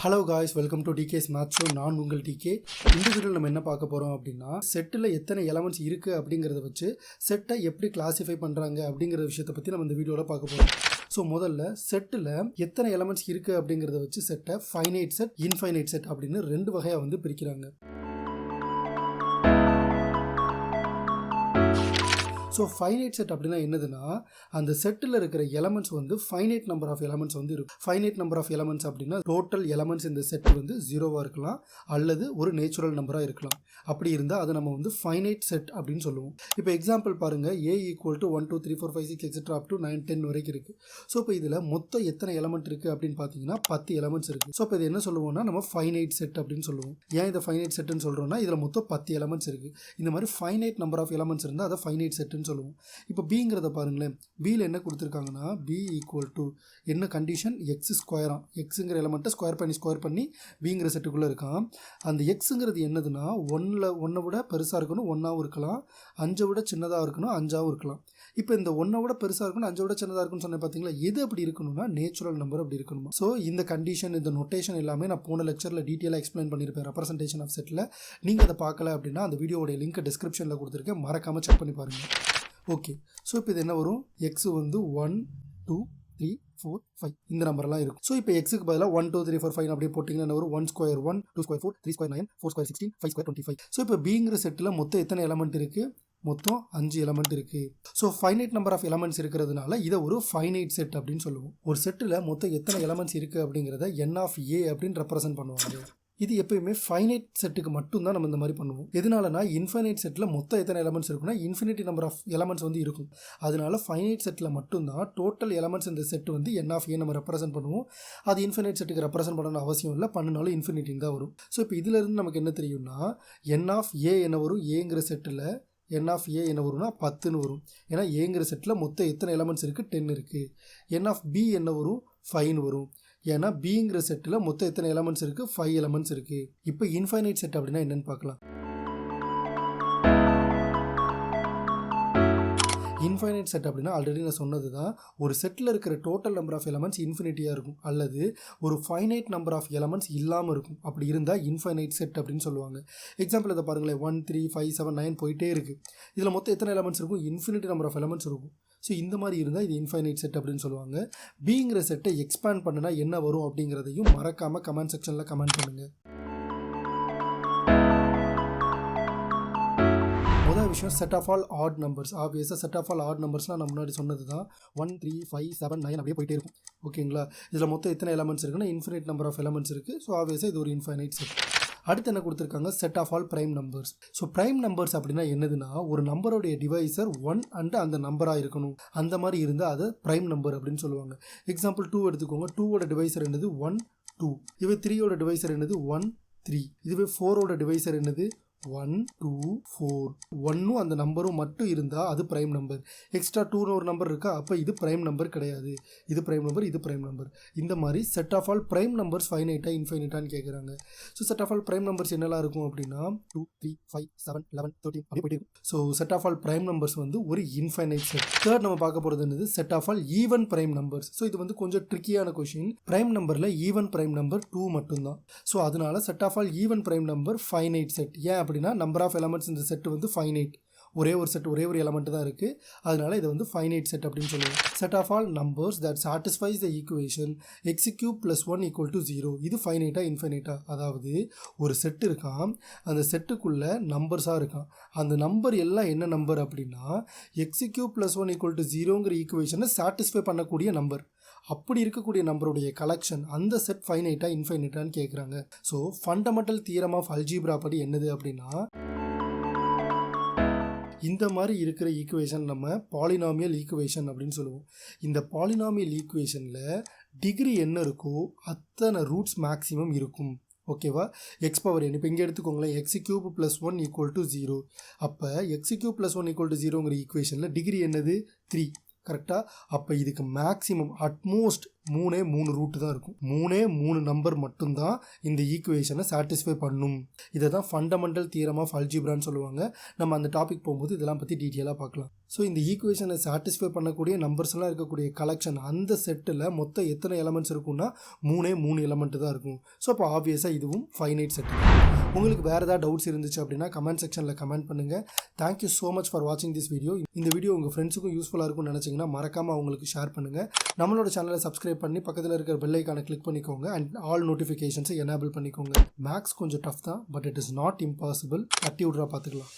Hello guys, welcome to decays maths show. நான் உங்கள் decay. இந்த வீடியோவில் நம்ம என்ன பார்க்க போகிறோம் அப்படின்னா, செட்டில் எத்தனை எலமெண்ட்ஸ் இருக்குது அப்படிங்கிறத வச்சு செட்டை எப்படி கிளாஸிஃபை பண்ணுறாங்க அப்படிங்கிற விஷயத்தை பற்றி நம்ம இந்த வீடியோவில் பார்க்க போகிறோம். ஸோ முதல்ல செட்டில் எத்தனை எலமெண்ட்ஸ் இருக்குது அப்படிங்கிறத வச்சு செட்டை ஃபைனைட் செட், இன்ஃபைனைட் செட் அப்படின்னு ரெண்டு வகையாக வந்து பிரிக்கிறாங்க. ஸோ ஃபைனைட் செட் அப்படின்னா என்னதுன்னா, அந்த செட்டில் இருக்கிற எலமெண்ட்ஸ் வந்து ஃபைனைட் நம்பர் ஆஃப் எலமெண்ட்ஸ் வந்து இருக்கும். ஃபைனைட் நம்பர் ஆஃப் எலமெண்ட்ஸ் அப்படின்னா டோட்டல் எலமெண்ட்ஸ் இந்த செட் வந்து 0வாக இருக்கலாம் அல்லது ஒரு நேச்சுரல் நம்பராக இருக்கலாம். அப்படி இருந்தால் அதை நம்ம வந்து ஃபைனைட் செட் அப்படின்னு சொல்லுவோம். இப்போ எக்ஸாம்பிள் பாருங்கள், A = 1 2 3 4 5 6 எக்ஸெட்ரா அப் டு 9 10 வரைக்கும் இருக்குது. ஸோ இப்போ இதில் மொத்தம் எத்தனை எலமெண்ட் இருக்குது அப்படின்னு பார்த்தீங்கன்னா 10 எலமெண்ட்ஸ் இருக்குது. ஸோ இப்போ இது என்ன சொல்லுவோம்னா, நம்ம ஃபைனைட் செட் அப்படின்னு சொல்லுவோம். ஏன் இதை ஃபைனைட் செட்டுன்னு சொல்கிறோம்னா, இதில் மொத்தம் 10 எலமெண்ட்ஸ் இருக்குது. இந்த மாதிரி ஃபைனைட் நம்பர் ஆஃப் எலமெண்ட்ஸ் இருந்தால் அதை ஃபைனைட் செட்டுன்னு சொல்லுவோம். இப்போ பிங்கிறத பாருங்களேன். பியில் என்ன கொடுத்துருக்காங்கன்னா, B = என்ன கண்டிஷன், எக்ஸ் ஸ்கொயரா, எக்ஸுங்கிற எலமெண்ட்டை ஸ்கொயர் பண்ணி பிங்கிற செட்டுக்குள்ளே இருக்கான். அந்த எக்ஸுங்கிறது என்னதுன்னா, ஒன்றை விட பெருசாக இருக்கணும், 1ஆகவும் இருக்கலாம், 5 விட சின்னதாக இருக்கணும், 5ஆகவும் இருக்கலாம். இப்போ இந்த 1 விட பெருசாக இருக்கணும், 5 விட சின்னதாக இருக்குன்னு சொன்னேன் பார்த்தீங்களா, எது அப்படி இருக்கணும்னா நேச்சுரல் நம்பர் அப்படி இருக்கணுமா. ஸோ இந்த கண்டிஷன், இந்த நோட்டேஷன் எல்லாமே நான் போன லெக்சரில் டீட்டெயிலாக எக்ஸ்பிளைன் பண்ணியிருப்பேன் ரெப்ரசன்டேஷன் ஆஃப் செட்டில். நீங்கள் அதை பார்க்கல அப்படின்னா அந்த வீடியோடைய லிங்க் டிஸ்கிரிப்ஷனில் கொடுத்துருக்கேன், மறக்காமல் செக் பண்ணி பாருங்கள். ஓகே, ஸோ இப்போ இது என்ன வரும், எக்ஸ் வந்து 1 2 3 4 5 இந்த நம்பர்லாம் இருக்கும். ஸோ இப்போ எக்ஸுக்கு பதிலாக 1 2 3 4 5 அப்படியே போட்டிங்கன்னா என்ன வரும், 1 square 1 2 square 4 3 square 9 4 square 16 5 square 25. So இப்போ பிங்கிற செட்டில் மொத்தம் எத்தனை எலமெண்ட் இருக்குது, மொத்தம் 5 எலமெண்ட் இருக்குது. So finite number of elements இருக்கிறதுனால இதை ஒரு ஃபைனைட் செட் அப்படின்னு சொல்லுவோம். ஒரு செட்டில் மொத்தம் எத்தனை எலமெண்ட்ஸ் இருக்குது அப்படிங்கிறத N(a) அப்படின்னு ரெப்ரசென்ட் பண்ணுவாங்க. இது எப்பயுமே ஃபைனைட் செட்டுக்கு மட்டும்தான் நம்ம இந்த மாதிரி பண்ணுவோம். எதனாலனா, இன்ஃபைனைட் செட்டில் மொத்தம் எத்தனை எலமெண்ட்ஸ் இருக்குன்னா இன்ஃபினிட்டி நம்பர் ஆஃப் எலமெண்ட்ஸ் வந்து இருக்கும். அதனால ஃபைனைட் செட்டில் மட்டும்தான் டோட்டல் எலமெண்ட்ஸ் இந்த செட் வந்து N(a) நம்ம ரெப்ரசென்ட் பண்ணுவோம். அது இன்ஃபினைட் செட்டுக்கு ரெப்ரசென்ட் பண்ணணும் அவசியம் இல்லை, பண்ணினாலும் இன்ஃபினிட்டின்னு தான் வரும். ஸோ இப்போ இதிலிருந்து நமக்கு என்ன தெரியும்னா, N(a) என்ன வரும், ஏங்கிற செட்டில் N(a) என்ன வரும்னா 10ன்னு வரும். ஏன்னா ஏங்கிற செட்டில் மொத்தம் எத்தனை எலமெண்ட்ஸ் இருக்குது, 10 இருக்குது. N(b) என்ன வரும், 5ன்னு வரும். ஏன்னா பிங்கிற செட்டில் மொத்தம் எத்தனை எலமெண்ட்ஸ் இருக்குது, 5 எலமெண்ட்ஸ் இருக்குது. இப்போ இன்ஃபைனைட் செட் அப்படின்னா என்னன்னு பார்க்கலாம். இன்ஃபைனைட் செட் அப்படின்னா ஆல்ரெடி நான் சொன்னது தான், ஒரு செட்டில் இருக்கிற டோட்டல் நம்பர் ஆஃப் எலமெண்ட்ஸ் இன்ஃபினிட்டியாக இருக்கும் அல்லது ஒரு ஃபைனைட் நம்பர் ஆஃப் எலமெண்ட்ஸ் இல்லாமல் இருக்கும். அப்படி இருந்தால் இன்ஃபைனைட் செட் அப்படின்னு சொல்லுவாங்க. எக்ஸாம்பிள் இதை பாருங்களேன், 1 3 5 7 9 போயிட்டே இருக்குது. இதில் மொத்தம் எத்தனை எலமெண்ட்ஸ் இருக்கும், இன்ஃபினிட்டி நம்பர் ஆஃப் எலமெண்ட்ஸ் இருக்கும். ஸோ இந்த மாதிரி இருந்தால் இது இன்ஃபைனைட் செட் அப்படின்னு சொல்லுவாங்க. பிங்கிற செட்டை எக்ஸ்பேண்ட் பண்ணுனா என்ன வரும் அப்படிங்கிறதையும் மறக்காமல் கமெண்ட் செக்ஷனில் கமெண்ட் பண்ணுங்கள். முதல் விஷயம், set of all odd numbers. ஆப்வியஸாக செட் ஆஃப் ஆல் ஆட் நம்பர்ஸ்னால் நான் முன்னாடி சொன்னது தான், 1 3 5 7 9 அப்படியே போயிட்டே இருக்கும். ஓகேங்களா, இதில் மொத்தம் எத்தனை எலமெண்ட்ஸ் இருக்குன்னா இன்ஃபினிட் நம்பர் ஆஃப் எலமெண்ட்ஸ் இருக்குது. ஸோ ஆப்வியஸாக இது ஒரு இன்ஃபைனைட் செட். அடுத்து என்ன கொடுத்துருக்காங்க, set of all prime numbers. So prime numbers அப்படின்னா என்னதுன்னா, ஒரு நம்பருடைய டிவைசர் 1 அண்ட் அந்த நம்பராக இருக்கணும். அந்த மாதிரி இருந்தால் அது ப்ரைம் நம்பர் அப்படின்னு சொல்லுவாங்க. எக்ஸாம்பிள் 2 எடுத்துக்கோங்க. 2வோட டிவைசர் என்னது 1 2. இதுவே 3யோட டிவைசர் என்னது 1 3. இதுவே 4ஓட டிவைசர் என்னது 1 2 4. 1ம் அந்த நம்பரும் மட்டும் இருந்தால் அது ப்ரைம் நம்பர். எக்ஸ்ட்ரா 2ன்னு ஒரு நம்பர் இருக்கா, அப்போ இது ப்ரைம் நம்பர் கிடையாது. இது ப்ரைம் நம்பர், இது ப்ரைம் நம்பர். இந்த மாதிரி set of all prime numbers ஃபைனைட்டாக இன்ஃபைனைட்டான்னு கேட்குறாங்க. So set of all prime numbers என்னெல்லாம் இருக்கும் அப்படின்னா 2 3 5 7 11 13 அப்படி போயிட்டு இருக்கும். So set of all prime numbers வந்து ஒரு இன்ஃபைனைட் செட். தேர்ட் நம்ம பார்க்க போகிறது என்னது, set of all even prime numbers. So இது வந்து கொஞ்சம் ட்ரிக்கியான கொஷின். ப்ரைம் நம்பரில் ஈவன் ப்ரைம் நம்பர் 2 மட்டும்தான். ஸோ அதனால set of all even prime number finite set. ஏன் அப்படின்னா நம்பர் ஆஃப் எலமெண்ட்ஸ் இந்த செட் வந்து ஃபைனைட். ஒரே ஒரு செட், ஒரே ஒரு எலமெண்ட் தான் இருக்குது. அதனால இதை வந்து ஃபைனைட் செட் அப்படின்னு சொல்லுவோம். Set of all numbers that satisfies the equation x³ + 1 = 0. இது ஃபைனைட்டா இன்ஃபைனைட்டா. அதாவது ஒரு செட் இருக்கான், அந்த செட்டுக்குள்ளே நம்பர்ஸாக இருக்கான். அந்த நம்பர் எல்லாம் என்ன நம்பர் அப்படின்னா x³ + 1 = 0ங்கிற ஈக்குவேஷனை சாட்டிஸ்ஃபை பண்ணக்கூடிய நம்பர். அப்படி இருக்கக்கூடிய நம்பருடைய கலெக்ஷன், அந்த செட் ஃபைனைட்டா இன்ஃபைனைட்டான்னு கேட்குறாங்க. So fundamental theorem of algebra படி என்னது அப்படின்னா, இந்த மாதிரி இருக்கிற ஈக்குவேஷன் நம்ம பாலினாமியல் ஈக்குவேஷன் அப்படின்னு சொல்லுவோம். இந்த பாலினாமியல் ஈக்குவேஷனில் டிகிரி என்ன இருக்கோ அத்தனை ரூட்ஸ் மேக்ஸிமம் இருக்கும். ஓகேவா, எக்ஸ் பவர் n. இப்போ இங்கே எடுத்துக்கோங்களேன், x³ + 1 = 0. அப்போ x³ + 1 = 0ங்கிற ஈக்குவேஷனில் டிகிரி என்னது 3. கரெக்டாக. அப்போ இதுக்கு மேக்ஸிமம் அட்மோஸ்ட் மூணு ரூட் தான் இருக்கும். மூணு நம்பர் மட்டும்தான் இந்த ஈக்குவேஷனை சாட்டிஸ்ஃபை பண்ணும். இதை தான் ஃபண்டமெண்டல் தியரம் ஆஃப் அல்ஜிப்ரான்னு சொல்லுவாங்க. நம்ம அந்த டாபிக் போகும்போது இதெல்லாம் பற்றி டீட்டெயிலாக பார்க்கலாம். ஸோ இந்த ஈக்குவேஷனை சாட்டிஸ்ஃபை பண்ணக்கூடிய நம்பர்ஸ்லாம் இருக்கக்கூடிய கலெக்ஷன், அந்த செட்டில் மொத்தம் எத்தனை எலமெண்ட்ஸ் இருக்குன்னா மூணு எலமெண்ட் தான் இருக்கும். ஸோ அப்போ ஆப்வியஸாக இதுவும் ஃபைனைட் செட். உங்களுக்கு வேறு ஏதாவது டவுட்ஸ் இருந்துச்சு அப்படின்னா கமெண்ட் செக்ஷனில் கமெண்ட் பண்ணுங்கள். தேங்க்யூ ஸோ மச் ஃபார் வாட்சிங் திஸ் வீடியோ. இந்த வீடியோ உங்கள் ஃப்ரெண்ட்ஸுக்கும் யூஸ்ஃபுல்லாக இருக்கும்னு நினச்சிங்கன்னா மறக்காமல் அவங்களுக்கு ஷேர் பண்ணுங்கள். நம்மளோட சேனலை சப்ஸ்கிரைப் பண்ணி பக்கத்தில் இருக்கிற பெல் ஐக்கானை கிளிக் பண்ணிக்கோங்க அண்ட் ஆல் நோட்டிஃபிகேஷன்ஸை எனேபிள் பண்ணிக்கோங்க. மேக்ஸ் கொஞ்சம் டஃப் தான், but it is not impossible. தட்டி விட்றா பார்த்துக்கலாம்.